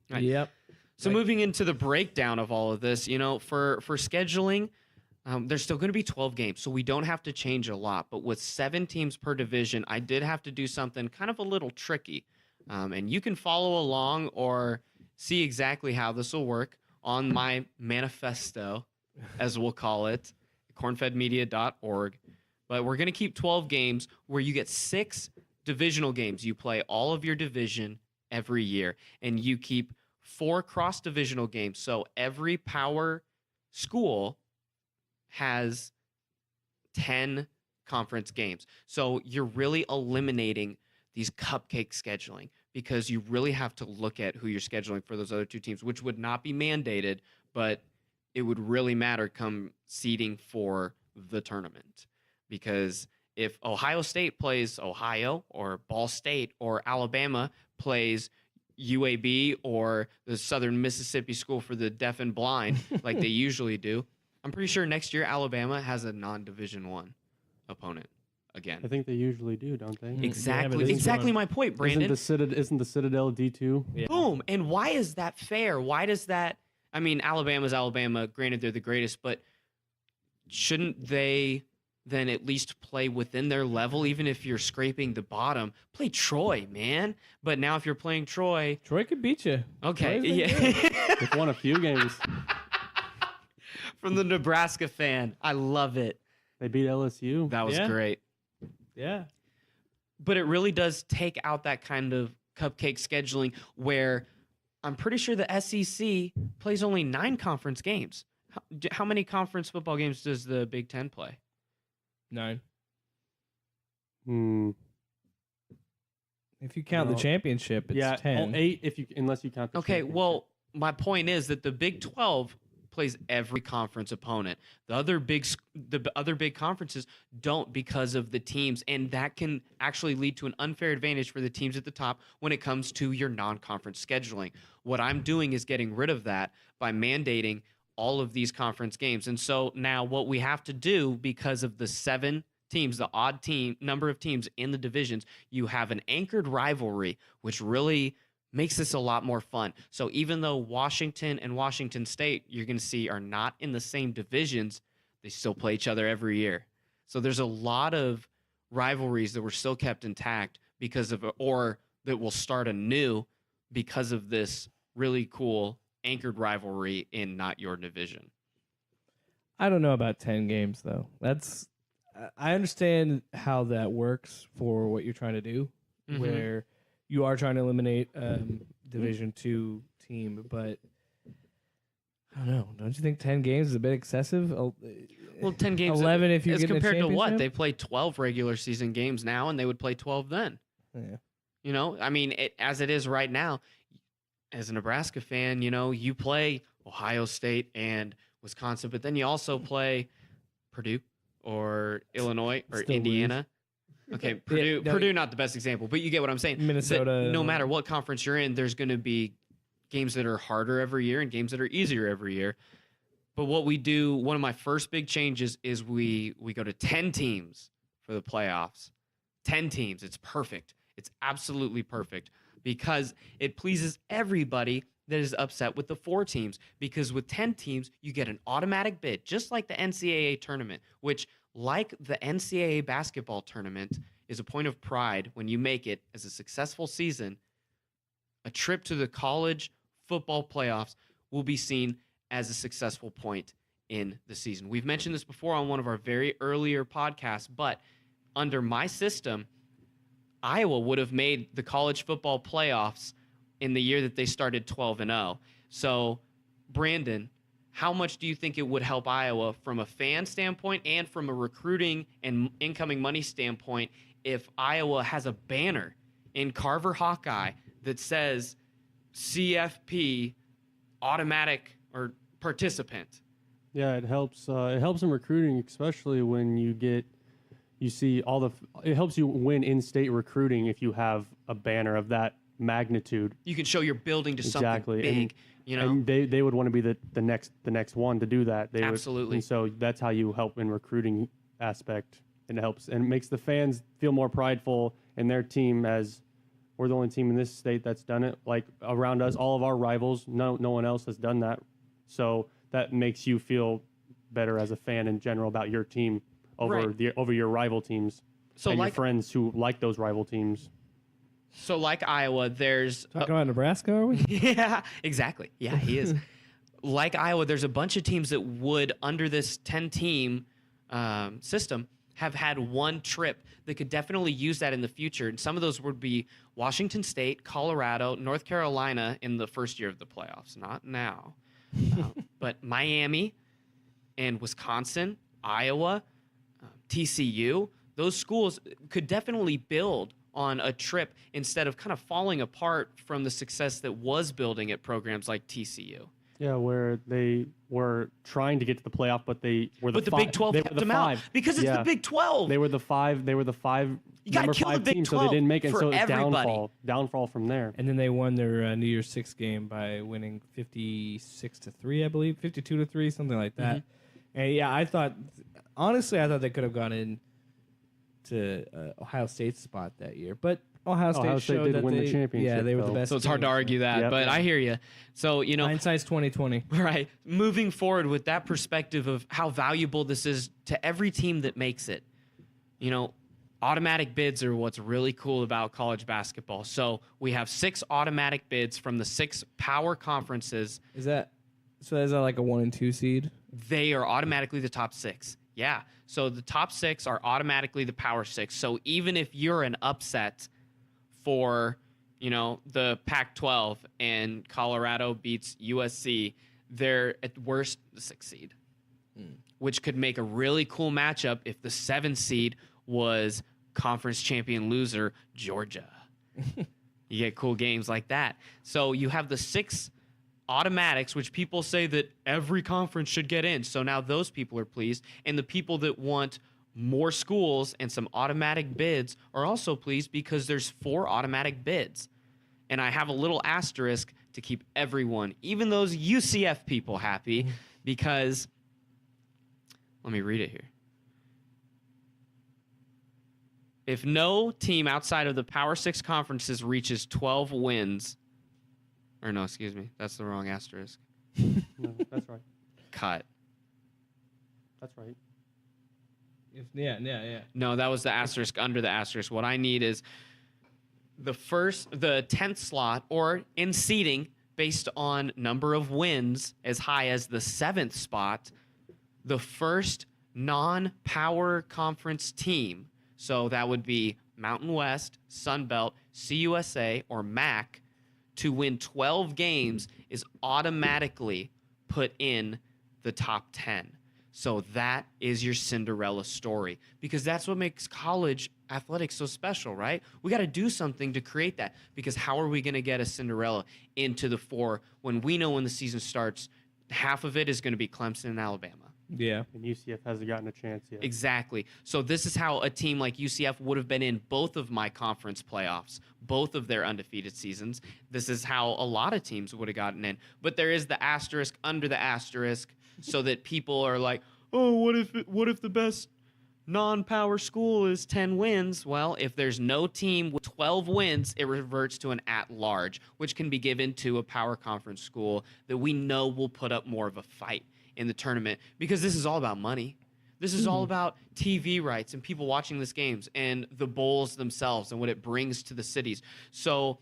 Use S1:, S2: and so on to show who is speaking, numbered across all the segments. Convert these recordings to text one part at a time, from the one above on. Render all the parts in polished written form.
S1: Right.
S2: Yep.
S1: So moving into the breakdown of all of this, for scheduling, there's still going to be 12 games, so we don't have to change a lot. But with 7 teams per division, I did have to do something kind of a little tricky. And you can follow along or see exactly how this will work on my manifesto, as we'll call it, cornfedmedia.org. But we're going to keep 12 games where you get 6 divisional games. You play all of your division every year, and you keep 4 cross-divisional games. So every power school has 10 conference games. So you're really eliminating these cupcake scheduling because you really have to look at who you're scheduling for those other 2 teams, which would not be mandated, but it would really matter come seeding for the tournament. Because if Ohio State plays Ohio or Ball State or Alabama plays UAB or the Southern Mississippi School for the Deaf and Blind like they usually do, I'm pretty sure next year Alabama has a non-Division I opponent again.
S3: I think they usually do, don't they?
S1: Exactly my point, Brandon.
S3: Isn't the Citadel D2?
S2: Yeah.
S1: Boom. And why is that fair? Why does that? I mean, Alabama's Alabama. Granted, they're the greatest, but shouldn't they then at least play within their level, even if you're scraping the bottom? Play Troy, man. But now if you're playing Troy
S2: could beat you.
S1: Okay,
S2: Troy's
S1: yeah.
S3: They've won a few games.
S1: From the Nebraska fan, I love it.
S3: They beat LSU.
S1: That was great.
S2: Yeah.
S1: But it really does take out that kind of cupcake scheduling where I'm pretty sure the SEC plays only 9 conference games. How many conference football games does the Big Ten play?
S2: 9. If you count the championship, it's 10.
S3: 8 unless you count the championship.
S1: Well, my point is that the Big 12 plays every conference opponent. The other big conferences don't because of the teams, and that can actually lead to an unfair advantage for the teams at the top when it comes to your non-conference scheduling. What I'm doing is getting rid of that by mandating all of these conference games. And so now what we have to do, because of the 7 teams, the odd number of teams in the divisions, you have an anchored rivalry, which really makes this a lot more fun. So even though Washington and Washington State, you're going to see, are not in the same divisions, they still play each other every year. So there's a lot of rivalries that were still kept intact because of, or that will start anew because of this really cool anchored rivalry in not your division.
S2: I don't know about 10 games, though. I understand how that works for what you're trying to do, where you are trying to eliminate Division II team, but I don't know. Don't you think 10 games is a bit excessive?
S1: Well, 10 games.
S2: 11 if you
S1: as
S2: get
S1: compared to what?
S2: championship?
S1: They play 12 regular season games now, and they would play 12 then.
S2: Yeah.
S1: I mean, as it is right now, as a Nebraska fan, you play Ohio State and Wisconsin, but then you also play Purdue or Illinois or
S2: Still
S1: Indiana. Okay, Purdue,
S2: no,
S1: Purdue, not the best example, but you get what I'm saying.
S2: Minnesota.
S1: That no matter what conference you're in, there's going to be games that are harder every year and games that are easier every year. But what we do, one of my first big changes is we go to 10 teams for the playoffs. 10 teams. It's perfect. It's absolutely perfect because it pleases everybody that is upset with the 4 teams. Because with 10 teams, you get an automatic bid, just like the NCAA tournament, which, like the NCAA basketball tournament, is a point of pride when you make it as a successful season. A trip to the college football playoffs will be seen as a successful point in the season. We've mentioned this before on one of our very earlier podcasts, but under my system, Iowa would have made the college football playoffs in the year that they started 12-0. So, Brandon, how much do you think it would help Iowa from a fan standpoint and from a recruiting and incoming money standpoint if Iowa has a banner in Carver Hawkeye that says CFP automatic or participant?
S3: Yeah, it helps. It helps in recruiting, especially when you see it helps you win in-state recruiting if you have a banner of that magnitude.
S1: You can show you're building to something big.
S3: And they would want to be the next one to do that.
S1: Absolutely.
S3: And so that's how you help in recruiting aspect. And it helps and it makes the fans feel more prideful in their team as We're the only team in this state that's done it. Like around us, all of our rivals, no one else has done that. So that makes you feel better as a fan in general about your team over your rival teams and your friends who like those rival teams.
S1: So like Iowa, there's
S2: talking about Nebraska, are we?
S1: Yeah, exactly. Yeah, he is. Like Iowa, there's a bunch of teams that would, under this 10-team system, have had one trip that could definitely use that in the future. And some of those would be Washington State, Colorado, North Carolina in the first year of the playoffs, not now. But Miami and Wisconsin, Iowa, TCU, those schools could definitely build on a trip instead of kind of falling apart from the success that was building at programs like TCU.
S3: Yeah, where they were trying to get to the playoff, but they were the
S1: But the Big 12 kept them out because it's the Big 12.
S3: They were the five. You
S1: gotta kill the Big 12
S3: so they didn't make it.
S1: for
S3: So it's
S1: everybody.
S3: downfall from there.
S2: And then they won their New Year's Six game by winning 56-3, I believe, 52-3, something like that. And yeah, I thought they could have gone in to Ohio State's spot that year, but Ohio State showed
S3: did
S2: that
S3: win the championship.
S2: Yeah, they were the best.
S1: So it's hard to
S2: team.
S1: argue that, but I hear you. So,
S2: hindsight's 2020.
S1: Right. Moving forward with that perspective of how valuable this is to every team that makes it. Automatic bids are what's really cool about college basketball. So we have 6 automatic bids from the 6 power conferences.
S2: Is that like a 1 and 2 seed?
S1: They are automatically the top 6. Yeah. So the top 6 are automatically the power 6. So even if you're an upset for, the Pac-12 and Colorado beats USC, they're at worst the 6th seed, which could make a really cool matchup if the 7th seed was conference champion loser Georgia. You get cool games like that. So you have the 6 automatics, which people say that every conference should get in. So now those people are pleased. And the people that want more schools and some automatic bids are also pleased because there's 4 automatic bids. And I have a little asterisk to keep everyone, even those UCF people, happy because, let me read it here. If no team outside of the Power 6 conferences reaches 12 wins, or no, excuse me, that's the wrong asterisk.
S3: No, that's right.
S1: Cut.
S3: That's right.
S2: Yeah.
S1: No, that was the asterisk under the asterisk. What I need is the 10th slot, or in seeding based on number of wins as high as the 7th spot, the first non-power conference team. So that would be Mountain West, Sun Belt, CUSA, or MAC, to win 12 games is automatically put in the top 10. So that is your Cinderella story, because that's what makes college athletics so special, right? We got to do something to create that, because how are we going to get a Cinderella into the 4 when we know when the season starts, half of it is going to be Clemson and Alabama?
S2: Yeah.
S3: And UCF hasn't gotten a chance yet.
S1: Exactly. So this is how a team like UCF would have been in both of my conference playoffs, both of their undefeated seasons. This is how a lot of teams would have gotten in. But there is the asterisk under the asterisk, so that people are like, oh, what if the best non-power school is 10 wins? Well, if there's no team with 12 wins, it reverts to an at-large, which can be given to a power conference school that we know will put up more of a fight in the tournament, because this is all about money. This is all about TV rights and people watching these games and the bowls themselves and what it brings to the cities. So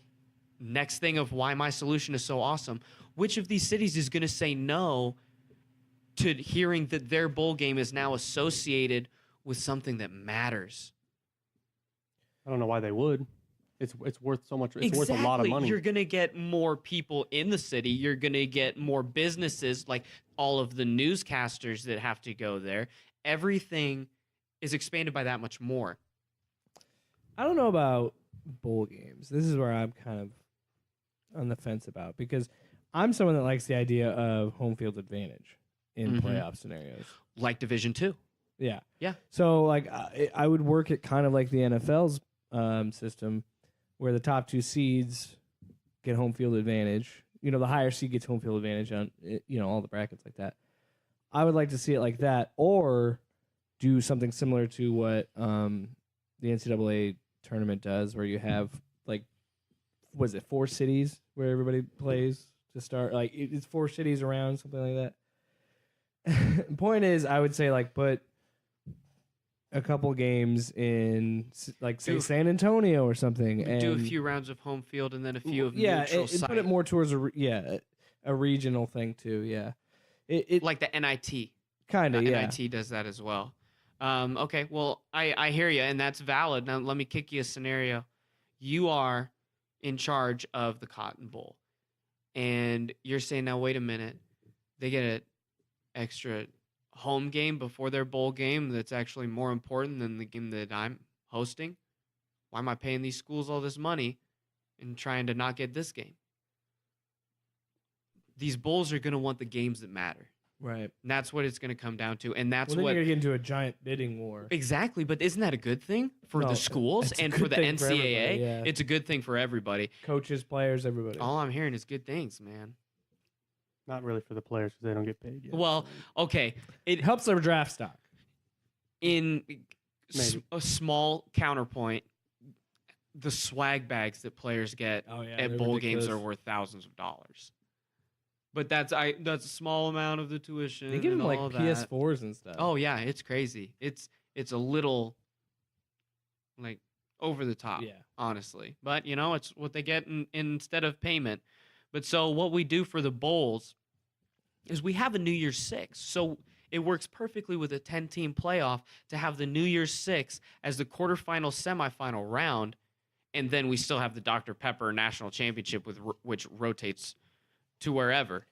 S1: next thing of why my solution is so awesome, which of these cities is going to say no to hearing that their bowl game is now associated with something that matters?
S3: I don't know why they would. It's worth so much. It's
S1: Exactly.
S3: worth a lot of money.
S1: You're going to get more people in the city. You're going to get more businesses, like all of the newscasters that have to go there. Everything is expanded by that much more.
S2: I don't know about bowl games. This is where I'm kind of on the fence about, because I'm someone that likes the idea of home field advantage in playoff scenarios.
S1: Like Division II.
S2: Yeah.
S1: Yeah.
S2: So like I would work it kind of like the NFL's system, where the top 2 seeds get home field advantage. The higher seed gets home field advantage on all the brackets like that. I would like to see it like that, or do something similar to what the NCAA tournament does, where you have like was it 4 cities where everybody plays to start? Like it's 4 cities around, something like that. Point is, I would say like put a couple games in like say San Antonio or something, and
S1: do a few rounds of home field and then a few of
S2: yeah,
S1: neutral
S2: and
S1: site.
S2: put it more towards a regional thing too. Yeah, it
S1: like the NIT.
S2: kind of
S1: NIT does that as well. Okay, well I hear you, and that's valid. Now let me kick you a scenario. You are in charge of the Cotton Bowl, and you're saying, now wait a minute, they get an extra home game before their bowl game that's actually more important than the game that I'm hosting. Why am I paying these schools all this money and trying to not get this game? These bowls are going to want the games that matter.
S2: right.
S1: And that's what it's going to come down to. And that's
S2: Well, then
S1: what.
S2: you're gonna get into a giant bidding war.
S1: Exactly. But isn't that a good thing for
S2: No,
S1: the schools
S2: it's a
S1: and
S2: good
S1: for the
S2: thing for
S1: NCAA?
S2: everybody, yeah.
S1: It's a good thing for everybody.
S2: Coaches, players, everybody.
S1: All I'm hearing is good things, man.
S3: Not really for the players because they don't get paid yet.
S1: Well, okay.
S2: It helps their draft stock.
S1: In
S3: Maybe.
S1: a small counterpoint, the swag bags that players get at bowl games are worth thousands of dollars. But that's a small amount of the tuition.
S2: They give
S1: and
S2: them like
S1: all that.
S2: PS4s and stuff.
S1: Oh yeah, it's crazy. It's a little like over the top,
S2: yeah.
S1: honestly. But it's what they get instead of payment. But so what we do for the bowls is we have a New Year's Six. So it works perfectly with a 10-team playoff to have the New Year's Six as the quarterfinal, semifinal round, and then we still have the Dr. Pepper National Championship which rotates to wherever.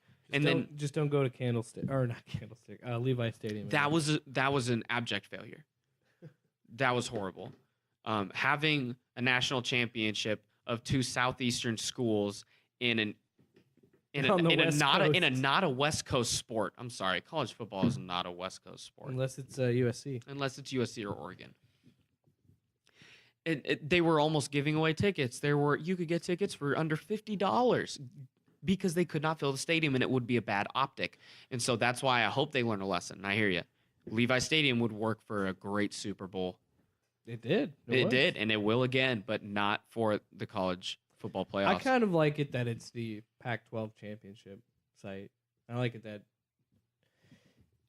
S2: Just don't go to Candlestick or not Candlestick, Levi Stadium.
S1: That was an abject failure. That was horrible. Having a national championship of 2 southeastern schools in a not a West Coast sport. I'm sorry, college football is not a West Coast sport
S2: unless it's USC.
S1: Unless it's USC or Oregon. They were almost giving away tickets. You could get tickets for under $50 because they could not fill the stadium and it would be a bad optic. And so that's why I hope they learn a lesson. And I hear you. Levi Stadium would work for a great Super Bowl.
S2: It did.
S1: It did, and it will again, but not for the college football playoffs.
S2: I kind of like it that it's the Pac-12 championship site. I like it that.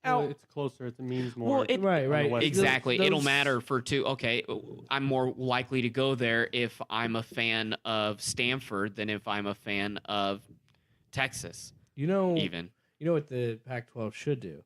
S3: Well, it's closer. It means more.
S1: Well,
S2: right.
S1: Exactly. It'll matter for 2. Okay, I'm more likely to go there if I'm a fan of Stanford than if I'm a fan of Texas.
S2: You know what the Pac-12 should do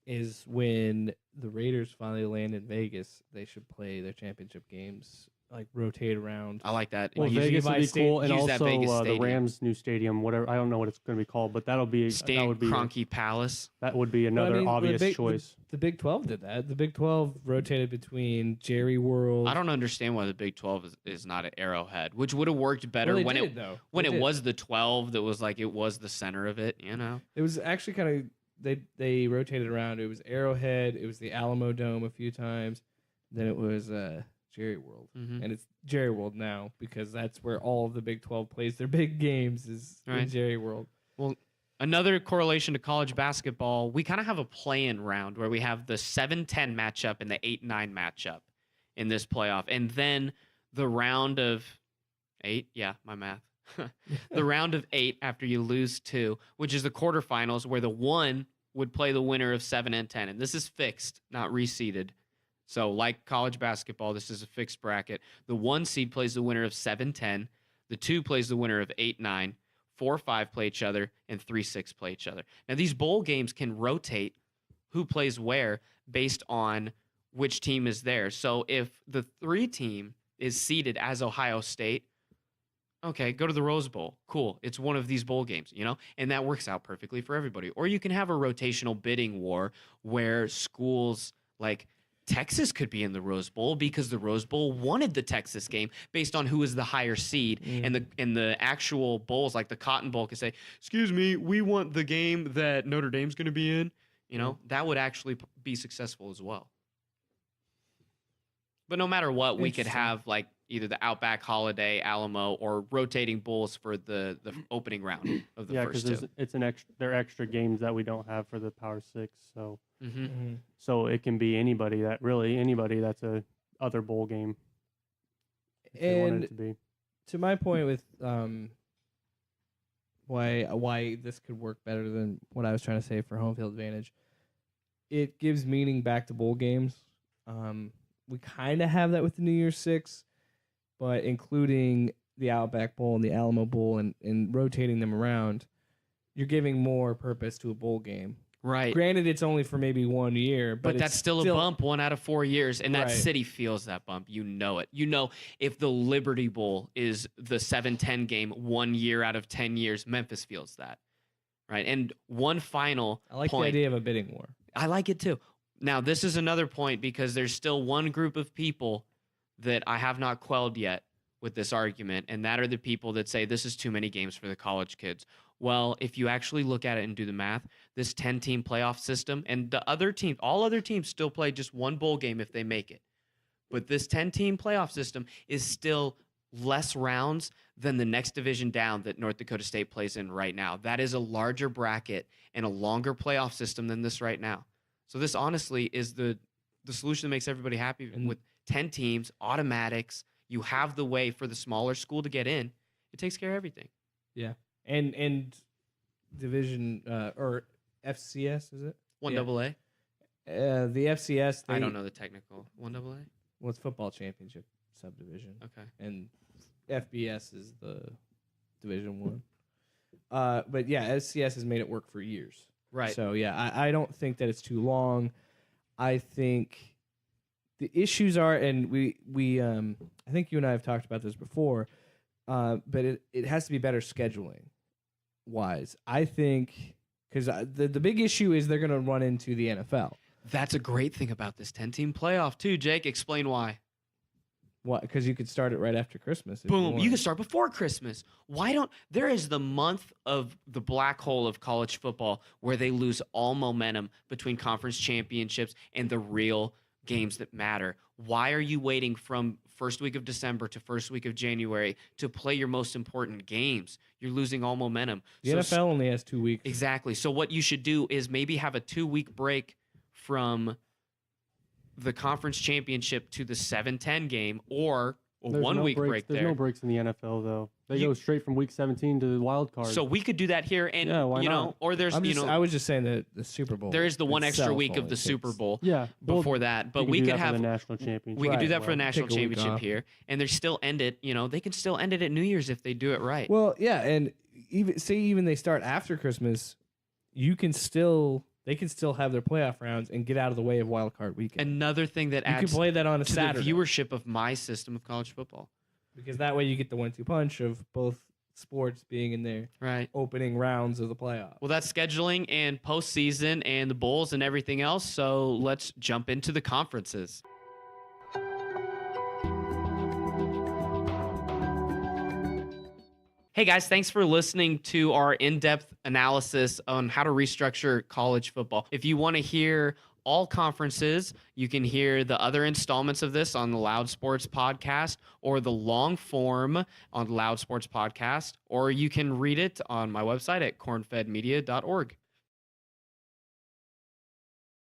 S2: is when the Raiders finally land in Vegas, they should play their championship games, like rotate around.
S1: I like that.
S3: Well, Vegas would be cool, and
S1: use that Vegas
S3: also the
S1: stadium.
S3: Rams' new stadium, whatever. I don't know what it's going to be called, but that would be
S1: Kroenke Palace.
S3: That would be another obvious choice.
S2: The Big 12 did that. The Big 12 rotated between Jerry World.
S1: I don't understand why the Big 12 is not at Arrowhead, which would have worked better
S2: Well,
S1: when
S2: it did.
S1: was the 12 that was like it was the center of it.
S2: It was actually kind of they rotated around. It was Arrowhead. It was the Alamo Dome a few times. Then it was Jerry World, and it's Jerry World now because that's where all of the Big 12 plays their big games is in Jerry World.
S1: Well, another correlation to college basketball, we kind of have a play-in round where we have the 7-10 matchup and the 8-9 matchup in this playoff, and then the round of 8. Yeah, my math. The round of 8 after you lose 2, which is the quarterfinals, where the 1 would play the winner of 7 and 10, and this is fixed, not reseeded. So, like college basketball, this is a fixed bracket. The 1 seed plays the winner of 7-10. The 2 plays the winner of 8-9. 4-5 play each other, and 3-6 play each other. Now, these bowl games can rotate who plays where based on which team is there. So, if the 3 team is seeded as Ohio State, okay, go to the Rose Bowl. Cool. It's one of these bowl games, and that works out perfectly for everybody. Or you can have a rotational bidding war where schools like Texas could be in the Rose Bowl because the Rose Bowl wanted the Texas game based on who is the higher seed, and the actual bowls like the Cotton Bowl could say, "Excuse me, we want the game that Notre Dame's going to be in." That would actually be successful as well. But no matter what, we could have like either the Outback, Holiday, Alamo, or rotating bowls for the opening round of the first 2.
S3: Yeah, because they're extra games that we don't have for the Power 6, so.
S1: Mm-hmm.
S3: So it can be anybody that's a other bowl game. If they want it to be.
S2: to my point with why this could work better than what I was trying to say for home field advantage, it gives meaning back to bowl games. We kind of have that with the New Year's Six, but including the Outback Bowl and the Alamo Bowl and rotating them around, you're giving more purpose to a bowl game.
S1: Right.
S2: Granted, it's only for maybe 1 year,
S1: but that's still a bump 1 out of 4 years, and that
S2: Right.
S1: city feels that bump. You know it. You know, if the Liberty Bowl is the 7-10 game 1 year out of 10 years, Memphis feels that, right? And one final
S2: I like
S1: point.
S2: the idea of a bidding war.
S1: I like it too. Now, this is another point because there's still one group of people that I have not quelled yet with this argument, and that are the people that say this is too many games for the college kids. Well, if you actually look at it and do the math, this 10-team playoff system, and the other teams, all other teams still play just one bowl game if they make it. But this 10-team playoff system is still less rounds than the next division down that North Dakota State plays in right now. That is a larger bracket and a longer playoff system than this right now. So this honestly is the solution that makes everybody happy.
S2: And
S1: with 10 teams, automatics, you have the way for the smaller school to get in. It takes care of everything.
S2: Yeah. And division or FCS, is it?
S1: 1AA?
S2: The FCS,
S1: I don't know the technical. 1AA?
S2: Well, it's football championship subdivision.
S1: Okay.
S2: And FBS is the Division 1. But yeah, FCS has made it work for years.
S1: Right.
S2: So yeah, I don't think that it's too long. I think the issues are, and we I think you and I have talked about this before, but it has to be better scheduling wise. I think because the big issue is they're going to run into the NFL.
S1: That's a great thing about this 10-team playoff too, Jake. Explain why.
S2: What? Because you could start it right after Christmas. if
S1: Boom. You
S2: want.
S1: can start before Christmas. Why don't there is the month of the black hole of college football where they lose all momentum between conference championships and the real games that matter. Why are you waiting from first week of December to first week of January to play your most important games? You're losing all momentum.
S2: The NFL only has 2 weeks.
S1: Exactly. So what you should do is maybe have a 2-week break from the conference championship to the 7-10 game, or a
S3: There's
S1: 1
S3: no
S1: week
S3: breaks.
S1: break
S3: There's
S1: there.
S3: no breaks in the NFL though. They
S1: You-
S3: go straight from week 17 to the wild card.
S1: So we could do that here, and
S3: Yeah, why
S1: you know,
S3: not?
S1: or there's
S2: I was just saying that the Super Bowl.
S1: there is the one extra
S2: itself
S1: week of
S2: only
S1: the Super
S2: takes-
S1: Bowl
S3: yeah, well,
S1: before that, but
S3: you can
S1: we
S3: do
S1: could
S3: that for
S1: have
S3: the national championship.
S1: we could do
S2: Right,
S1: that for the
S2: well,
S1: national
S2: take a week
S1: championship
S2: off.
S1: here, and they still end it. You know, they can still end it at New Year's if they do it right.
S2: Well, yeah, and even they start after Christmas, they can still have their playoff rounds and get out of the way of wild card weekend.
S1: Another thing that
S2: you can
S1: adds
S2: play that on a
S1: to
S2: Saturday
S1: the viewership of my system of college football.
S2: because that way you get the 1-2 punch of both sports being in their
S1: Right.
S2: opening rounds of the playoffs.
S1: Well, that's scheduling and postseason and the bowls and everything else. So let's jump into the conferences. Hey guys, thanks for listening to our in-depth analysis on how to restructure college football. If you want to hear all conferences, you can hear the other installments of this on the Loud Sports Podcast or the long form on the Loud Sports Podcast, or you can read it on my website at cornfedmedia.org.